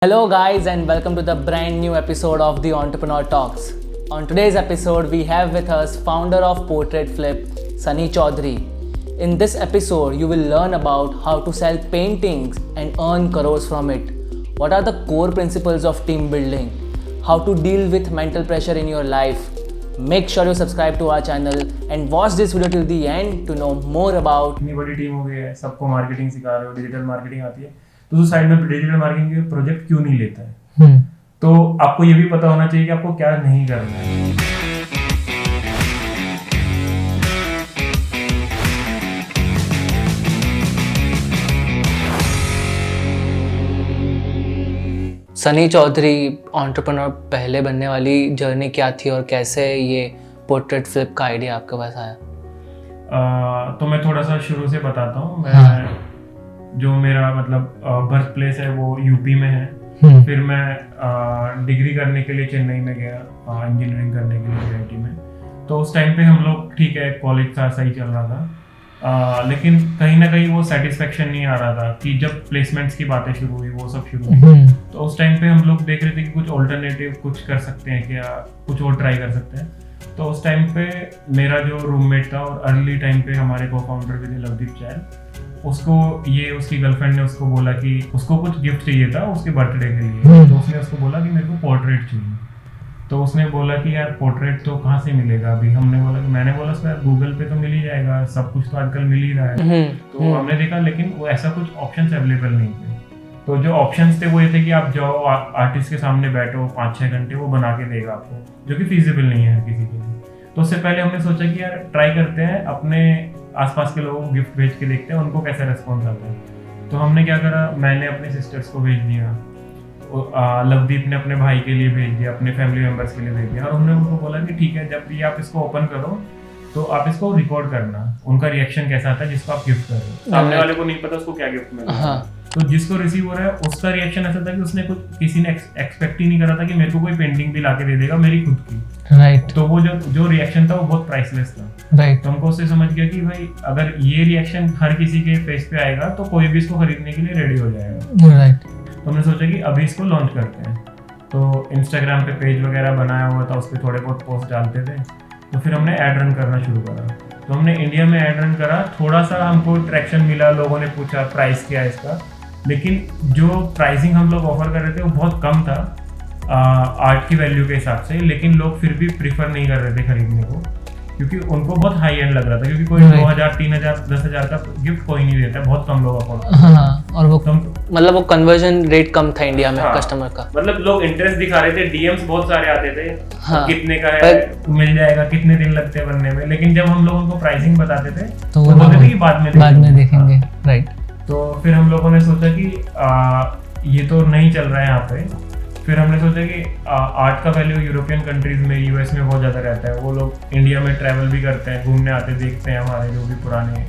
Hello, guys, and welcome to the brand new episode of the Entrepreneur Talks. On today's episode, we have with us founder of Portrait Flip, Sunny Chaudhary. In this episode, you will learn about how to sell paintings and earn crores from it. What are the core principles of team building? How to deal with mental pressure in your life. Make sure you subscribe to our channel and watch this video till the end to know more about. इतनी बड़ी team हो गई है, सबको marketing सिखा रहे हो, digital marketing आती है, तो उस साइड में डिजिटल मार्केटिंग के प्रोजेक्ट क्यों नहीं लेता है? तो आपको ये भी पता होना चाहिए कि आपको क्या नहीं करना है। सनी चौधरी एंटरप्रेन्योर पहले बनने वाली जर्नी क्या थी और कैसे ये पोर्ट्रेट फ्लिप का आइडिया आपके पास आया? तो मैं थोड़ा सा शुरू से बताता हूँ। मैं जो मेरा मतलब बर्थ प्लेस है वो यूपी में है। फिर मैं डिग्री करने के लिए चेन्नई में गया, इंजीनियरिंग करने के लिए आईआईटी में। तो उस टाइम पे हम लोग ठीक है, कॉलेज था, सही चल रहा था, लेकिन कहीं ना कहीं वो सेटिस्फेक्शन नहीं आ रहा था कि जब प्लेसमेंट्स की बातें शुरू हुई, वो सब शुरू हुई, तो उस टाइम पे हम लोग देख रहे थे कि कुछ ऑल्टरनेटिव कुछ कर सकते हैं क्या, कुछ और ट्राई कर सकते हैं। तो उस टाइम पे मेरा जो रूममेट था और अर्ली टाइम पे हमारे को फाउंडर भी थे, लवदीप चैल, उसको ये उसकी गर्लफ्रेंड ने उसको बोला कि उसको कुछ गिफ्ट चाहिए था उसके बर्थडे के लिए। तो उसने उसको बोला कि मेरे को पोर्ट्रेट चाहिए। तो उसने बोला कि यार पोर्ट्रेट तो कहाँ से मिलेगा अभी? मैंने बोला उसको यार गूगल पे तो मिल ही जाएगा, सब कुछ तो आजकल मिल ही रहा है। तो हमने देखा, लेकिन वो ऐसा कुछ ऑप्शंस अवेलेबल नहीं थे। तो जो ऑप्शंस थे वो ये थे कि आप जाओ आर्टिस्ट के सामने बैठो 5-6 घंटे, वो बना के देगा आपको, जो कि फिजिबल नहीं है हर किसी के लिए। तो उससे पहले हमने सोचा कि यार ट्राई करते हैं, अपने आसपास के लोगों को गिफ्ट भेज के देखते हैं उनको कैसा रेस्पॉन्स आता है। तो हमने क्या करा, मैंने अपने सिस्टर्स को भेज दिया, लवदीप ने अपने भाई के लिए भेज दिया, अपने फैमिली मेंबर्स के लिए भेज दिया, और हमने उनको बोला कि ठीक है, जब भी आप इसको ओपन करो तो आप इसको रिकॉर्ड करना, उनका रिएक्शन कैसा आता है जिसको आप गिफ्ट कर रहे हो। सामने वाले को नहीं पता उसको क्या गिफ्ट मिला। तो जिसको रिसीव हो रहा है उसका रिएक्शन ऐसा था कि उसने कुछ किसी ने एक्सपेक्ट ही नहीं करा था कि मेरे को कोई पेंटिंग भी लाके दे देगा मेरी खुद की। राइट। तो वो जो रिएक्शन था वो बहुत प्राइसलेस था। राइट। तो हमको उससे समझ गया कि भाई अगर ये रिएक्शन हर किसी के फेस पे आएगा तो कोई भी इसको खरीदने के लिए रेडी हो जाएगा। राइट। तो हमने सोचा कि अभी इसको लॉन्च करते हैं। तो इंस्टाग्राम पे पेज वगैरह बनाया हुआ था, उस पर थोड़े बहुत पोस्ट डालते थे। तो फिर हमने ऐड रन करना शुरू करा। तो हमने इंडिया में ऐड रन करा, थोड़ा सा हमको ट्रैक्शन मिला, लोगों ने पूछा प्राइस क्या है इसका, लेकिन जो प्राइसिंग हम लोग ऑफर कर रहे थे वो बहुत कम था आर्ट की वैल्यू के हिसाब से, लेकिन लोग फिर भी प्रीफर नहीं कर रहे थे खरीदने को, क्योंकि उनको बहुत हाई एंड लग रहा था, क्योंकि कोई 2000, 3000, 10,000 का गिफ्ट कोई नहीं देता, बहुत कम लोग अफोर्ड करते हैं। और वो मतलब वो कन्वर्जन रेट कम था इंडिया में कस्टमर का। मतलब लोग इंटरेस्ट दिखा रहे थे, डीएम्स बहुत सारे आते थे, कितने का है, मिल जाएगा, कितने दिन लगते हैं बनने में, लेकिन जब हम लोग उनको प्राइसिंग बताते थे तो वो बोलते थे कि बाद में देखेंगे। राइट। तो फिर हम लोगों ने सोचा कि ये तो नहीं चल रहा है यहाँ पे। फिर हमने सोचा कि आर्ट का वैल्यू यूरोपियन कंट्रीज में, यूएस में बहुत ज़्यादा रहता है, वो लोग इंडिया में ट्रैवल भी करते हैं, घूमने आते, देखते हैं हमारे जो भी पुराने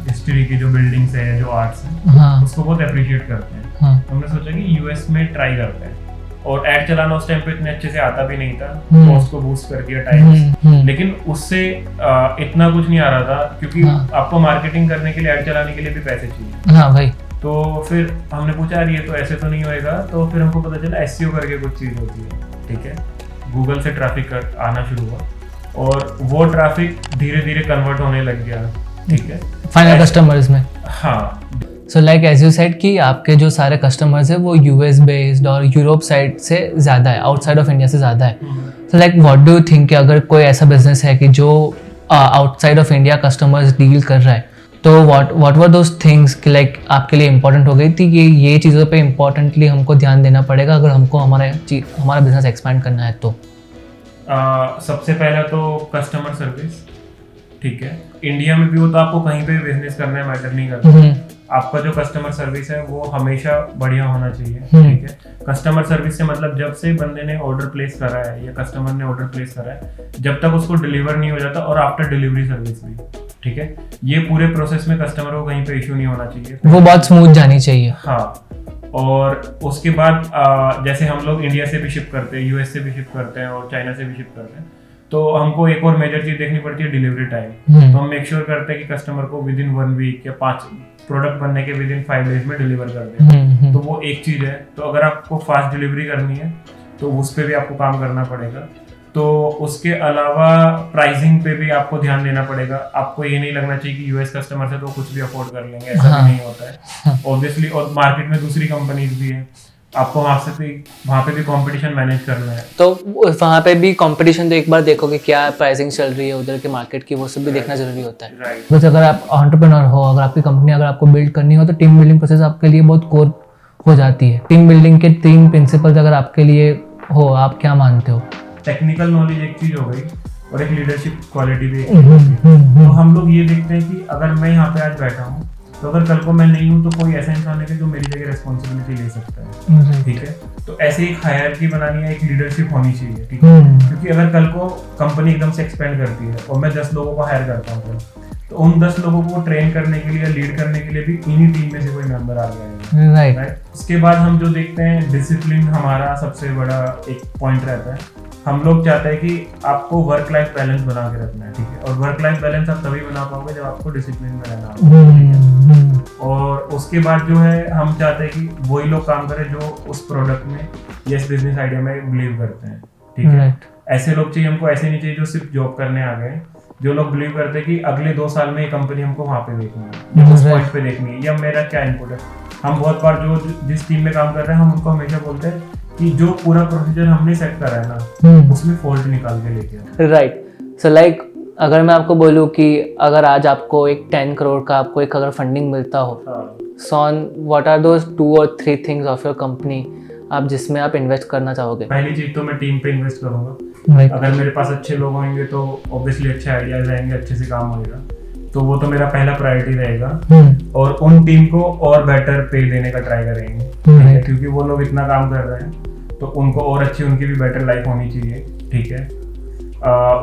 हिस्ट्री की जो बिल्डिंग्स है, जो आर्ट्स है, उसको बहुत अप्रिशिएट करते हैं। हमने सोचा कि यूएस में ट्राई करते हैं, और ऐड चलाना उस टाइम पे इतने अच्छे से आता भी नहीं था, कॉस्ट को बूस्ट कर दिया टाइम्स, लेकिन उससे इतना कुछ नहीं आ रहा था, क्योंकि आपको मार्केटिंग करने के लिए, ऐड चलाने के लिए भी पैसे चाहिए। हाँ भाई। तो फिर हमने पूछा यार ये तो ऐसे तो नहीं होएगा। तो फिर हमको पता चला एसईओ करके कुछ चीज़ होती है, ठीक है। गूगल से ट्रैफिक आना शुरू हुआ और वो ट्रैफिक धीरे धीरे कन्वर्ट होने लग गया, ठीक है, फाइनल कस्टमर्स में। हाँ। So like as you said कि आपके जो सारे कस्टमर्स है वो यूएस बेस्ड और यूरोप साइड से ज़्यादा है, आउटसाइड ऑफ इंडिया से ज़्यादा है। So like what do you think कि अगर कोई ऐसा बिजनेस है कि जो outside of India customers deal कर रहा है, तो व्हाट वर दोज थिंग्स कि लाइक आपके लिए इम्पोर्टेंट हो गई थी कि ये चीज़ों पे इम्पोर्टेंटली हमको ध्यान देना पड़ेगा अगर हमको हमारा बिजनेस एक्सपैंड करना है? तो सबसे पहला तो कस्टमर सर्विस, ठीक है। इंडिया में भी हो तो आपको कहीं पे बिजनेस करना है, मैटर नहीं करता, आपका जो कस्टमर सर्विस है वो हमेशा बढ़िया होना चाहिए, ठीक है। कस्टमर सर्विस से मतलब जब से बंदे ने ऑर्डर प्लेस करा है या कस्टमर ने ऑर्डर प्लेस करा है, जब तक उसको डिलीवर नहीं हो जाता, और आफ्टर डिलीवरी सर्विस भी, ठीक है, ये पूरे प्रोसेस में कस्टमर को कहीं पे इशू नहीं होना चाहिए, वो बहुत स्मूथ जानी चाहिए। हाँ। और उसके बाद जैसे हम लोग इंडिया से भी शिप करते हैं, यूएस से भी शिप करते हैं और चाइना से भी शिप करते हैं, तो हमको एक और मेजर चीज देखनी पड़ती है डिलीवरी टाइम। तो हम मेक श्योर करते हैं कि कस्टमर को विद इन 1 वीक या 5 प्रोडक्ट बनने के विद इन 5 डेज में डिलीवर कर दें। तो वो एक चीज है। तो अगर आपको फास्ट डिलीवरी करनी है तो उस पर भी आपको काम करना पड़ेगा। तो उसके अलावा प्राइसिंग पे भी आपको ध्यान देना पड़ेगा। आपको ये नहीं लगना चाहिए कि यूएस कस्टमर से तो कुछ भी अफोर्ड कर लेंगे, ऐसा भी नहीं होता है ऑब्वियसली। और मार्केट में दूसरी कंपनीज भी है, आपको वहाँ पे भी कंपटीशन मैनेज करना है। तो वहाँ पे भी कंपटीशन तो एक बार देखोगे क्या प्राइसिंग चल रही है उधर के मार्केट की, वो सब भी देखना जरूरी होता है। राइट। बस अगर आप एंटरप्रेन्योर हो, अगर आपकी कंपनी अगर आपको बिल्ड करनी हो तो टीम बिल्डिंग प्रोसेस आपके लिए बहुत कोर हो जाती है। टीम बिल्डिंग के 3 प्रिंसिपल्स अगर आपके लिए हो, आप क्या मानते हो? टेक्निकल नॉलेज एक चीज हो गई और एक लीडरशिप क्वालिटी भी एक चीज है। तो हम लोग ये देखते हैं कि अगर मैं यहाँ पे आज बैठा हूँ तो अगर कल को मैं नहीं हूँ तो कोई ऐसा इंसान है जो मेरी जगह रिस्पॉन्सिबिलिटी ले सकता है। ठीक है। तो ऐसे एक हायरार्की बनानी है, एक लीडरशिप होनी चाहिए। ठीक है। क्योंकि अगर कल को कंपनी एकदम से एक्सपेंड करती है और मैं 10 लोगों को हायर करता हूँ तो उन 10 लोगों को ट्रेन करने के लिए, लीड करने के लिए भी इन्हीं टीम में से कोई मेंबर आ गया है। राइट। उसके बाद हम जो देखते हैं डिसिप्लिन हमारा सबसे बड़ा एक पॉइंट रहता है। हम लोग चाहते हैं कि आपको वर्क लाइफ बैलेंस बना के रखना है। ठीक है। और वर्क लाइफ बैलेंस आप तभी बना पाओगे जब आपको डिसिप्लिन में रहना होगा। और उसके बाद जो है हम चाहते हैं कि वही लोग काम करें जो उस प्रोडक्ट में या इस बिजनेस आइडिया में बिलीव करते हैं। ठीक है। ऐसे लोग चाहिए हमको, ऐसे नहीं चाहिए जो सिर्फ जॉब करने आ गए। जो लोग बिलीव करते हैं कि अगले 2 साल में ये कंपनी हमको वहाँ पे देखनी है या उस पॉइंट पे देखनी है या मेरा क्या इनपुट है। हम बहुत बार जो जिस टीम में काम कर रहे हैं हम उनको हमेशा बोलते हैं कि जो पूरा प्रोसीजर हमने सेट करा है ना उसमें फॉल्ट निकाल के लेके। राइट। सो लाइक अगर मैं आपको बोलूँ कि अगर आज आपको एक 10 करोड़ का आपको एक अगर फंडिंग मिलता हो, so what are those 2 or 3 things of your company आप जिसमें आप इन्वेस्ट करना चाहोगे? पहली चीज तो मैं टीम पे इन्वेस्ट करूंगा। अगर मेरे पास अच्छे लोग होंगे तो ऑब्वियसली अच्छे आइडियाज आएंगे, अच्छे से काम होगा। तो वो तो मेरा पहला प्रायोरिटी रहेगा। और उन टीम को और बेटर पे देने का ट्राई करेंगे। क्योंकि वो लोग इतना काम कर रहे हैं तो उनको और अच्छी, उनकी भी बेटर लाइफ होनी चाहिए। ठीक है।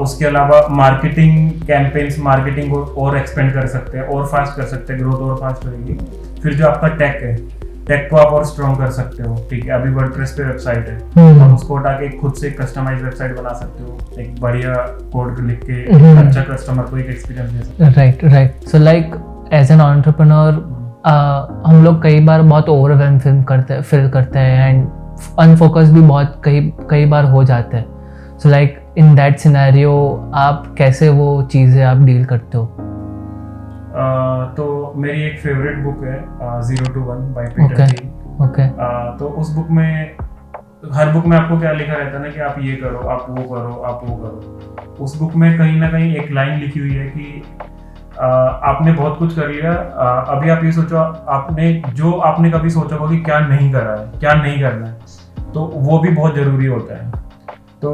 उसके अलावा मार्केटिंग कैंपेन्स, मार्केटिंग को और एक्सपेंड कर सकते हैं और फास्ट कर सकते हैं, ग्रोथ और फास्ट होगी। फिर जो आपका टेक है, टेक को आप और स्ट्रॉन्ग कर सकते हो। ठीक है। अभी वर्डप्रेस पे वेबसाइट है, आप उसको हटा के खुद से कस्टमाइज वेबसाइट बना सकते हो, एक बढ़िया कोड लिख के अच्छा कस्टमर को एक एक्सपीरियंस दे सकते हो। Right. So like as an entrepreneur हम लोग कई बार बहुत ओवरवेल्म फील करते हैं एंड अनफोकस भी बहुत कई बार हो जाते हैं। So like in that scenario आप कैसे वो चीज़ें आप डील करते हो? तो मेरी एक फेवरेट बुक है 0 to 1 बाय पीटर थियल। ओके। तो उस बुक में, हर बुक में आपको क्या लिखा रहता है ना कि आप ये करो, आप वो करो, आप वो करो। उस बुक में कहीं ना कहीं एक लाइन लिखी हुई है कि आपने बहुत कुछ कर लिया, अभी आप ये सोचो आपने कभी सोचा होगा कि क्या नहीं करा है, क्या नहीं करना है। तो वो भी बहुत जरूरी होता है। तो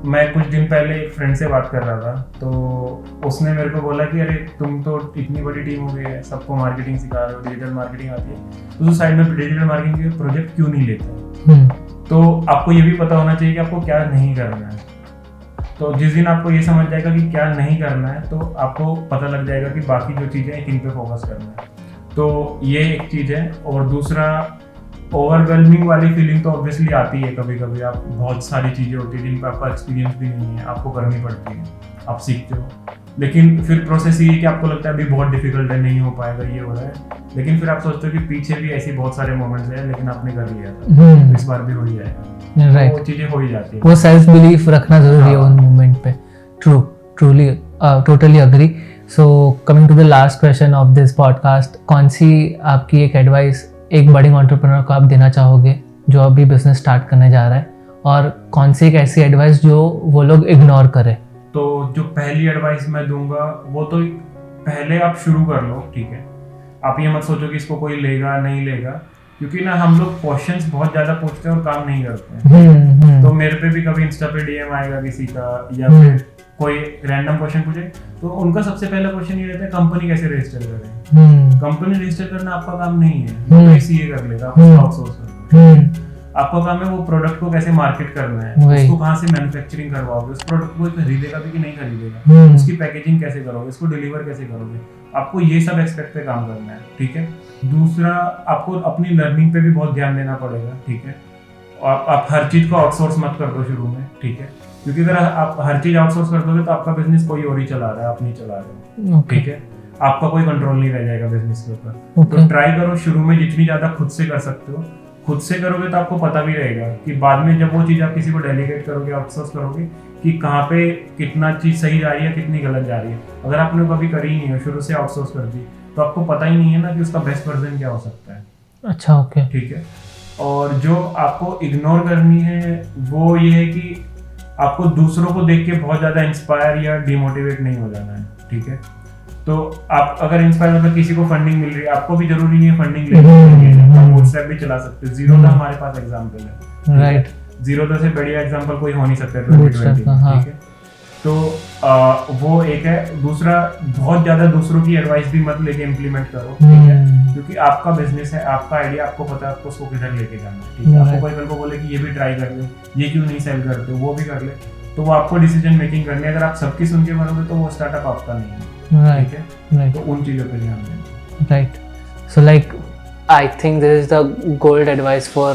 मैं कुछ दिन पहले एक फ्रेंड से बात कर रहा था तो उसने मेरे को बोला कि अरे तुम तो इतनी बड़ी टीम हो गई है, सबको मार्केटिंग सिखा रहे हो, डिजिटल मार्केटिंग आती है, तो साइड में डिजिटल मार्केटिंग के प्रोजेक्ट क्यों नहीं लेते? तो आपको ये भी पता होना चाहिए कि आपको क्या नहीं करना है। तो जिस दिन आपको ये समझ जाएगा कि क्या नहीं करना है तो आपको पता लग जाएगा कि बाकी जो चीज़ें हैं किन पे फोकस करना है। तो ये एक चीज़ है। और दूसरा, ओवरवेलमिंग वाली फीलिंग तो ऑब्वियसली आती है कभी कभी। आप बहुत सारी चीज़ें होती है जिन पर आपका एक्सपीरियंस भी नहीं है, आपको करनी पड़ती है, आप सीखते हो। लेकिन फिर प्रोसेस ये है कि आपको लगता है अभी बहुत डिफिकल्ट है, नहीं हो पाएगा, ये हो रहा है। लेकिन फिर आप सोचते हो कि पीछे भी ऐसी बहुत सारे मोमेंट्स हैं लेकिन आपने कर लिया था, तो इस बार भी हो ही जाएगा। राइट। वो चीज़ें हो ही जाती है। वो सेल्फ बिलीफ रखना जरूरी है उन मोमेंट पे। Truly totally agree. So coming to the last question of this podcast, कौन सी आपकी एक एडवाइस एक बडिंग एंटरप्रेन्योर को आप देना चाहोगे जो अभी बिजनेस स्टार्ट करने जा रहा है, और कौन सी एक ऐसी एडवाइस जो वो लोग इग्नोर करें? तो जो पहली एडवाइस मैं दूंगा वो तो पहले आप शुरू कर लो। ठीक है। आप ये मत सोचो कि इसको कोई लेगा नहीं लेगा, क्योंकि ना हम लोग क्वेश्चंस बहुत ज़्यादा पूछते हैं और काम नहीं करते हैं। तो मेरे पे भी कभी इंस्टा पे डीएम आएगा किसी का या फिर कोई रैंडम क्वेश्चन पूछे तो उनका सबसे पहला क्वेश्चन ये रहता है कंपनी कैसे रजिस्टर करें। कंपनी रजिस्टर करना आपका काम नहीं है, वो सीए कर लेगा, आप उसको आउटसोर्स कर। आपका काम है वो प्रोडक्ट को कैसे मार्केट करना है, उसको कहाँ से मैन्युफैक्चरिंग करवाओगे, उस प्रोडक्ट को खरीदेगा भी कि नहीं खरीदेगा, उसकी पैकेजिंग कैसे करोगे, इसको डिलीवर कैसे करोगे। आपको ये सब एस्पेक्ट पे काम करना है। ठीक है। दूसरा, आपको अपनी लर्निंग पे भी बहुत ध्यान देना पड़ेगा। ठीक है। आप हर चीज को आउटसोर्स मत कर दो शुरू में। ठीक है। क्योंकि अगर आप हर चीज आउटसोर्स कर दोगे तो आपका बिजनेस कोई और ही चला रहा है, आप नहीं चला रहे हो, ठीक है, आपका कोई कंट्रोल नहीं रह जाएगा बिजनेस के ऊपर। तो ट्राई करो शुरू में जितनी ज्यादा खुद से कर सकते हो, खुद से करोगे तो आपको पता भी रहेगा कि बाद में जब वो चीज आप किसी को डेलीगेट करोगे, आउटसोर्स करोगे, कि कहाँ पे कितना चीज सही जा रही है, कितनी गलत जा रही है। अगर आपने कभी करी ही नहीं है, शुरू से आउटसोर्स कर दी, तो आपको पता ही नहीं है ना कि उसका बेस्ट वर्जन क्या हो सकता है। अच्छा, ओके, ठीक है। और जो आपको इग्नोर करनी है वो ये है कि आपको दूसरों को देख के बहुत ज्यादा इंस्पायर या डिमोटिवेट नहीं हो जाना है, ठीक है। तो आप अगर इंस्पायर मतलब किसी को फंडिंग मिल रही है, आपको भी जरूरी नहीं है फंडिंग लेनी है, आप बूटस्ट्रैप भी चला सकते हो। जीरोधा हमारे पास एग्जांपल है, राइट। जीरोधा से बढ़िया एग्जांपल कोई हो नहीं सकता 2020, ठीक है। तो वो एक है। दूसरा, बहुत ज्यादा दूसरों की एडवाइस भी मत लेके इम्प्लीमेंट करो, ठीक है, क्योंकि आपका बिजनेस है, आपका आइडिया, आपको पता है आपको उसको किधर लेके जाना है, ठीक है। आपको कोई कल को बोले कि ये भी ट्राई कर ले, ये क्यों नहीं सेल करते, वो भी कर ले, तो वो आपको डिसीजन मेकिंग करनी है। अगर आप सबकी सुन के करोगे तो वो स्टार्टअप आपका नहीं है, ठीक है। तो उन चीजों पे ध्यान दें, right. So like I think this is the gold advice for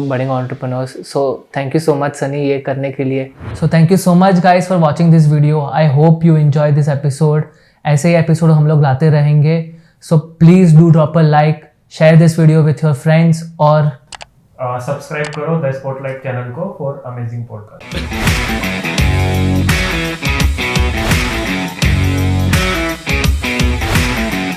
budding entrepreneurs. So thank you so much Sunny ये करने के लिए. So thank you so much guys for watching this video. I hope you enjoy this episode. ऐसे ही episode हम लोग लाते रहेंगे. So please do drop a like, share this video with your friends और subscribe करो द स्पॉटलाइट चैनल को for amazing podcast.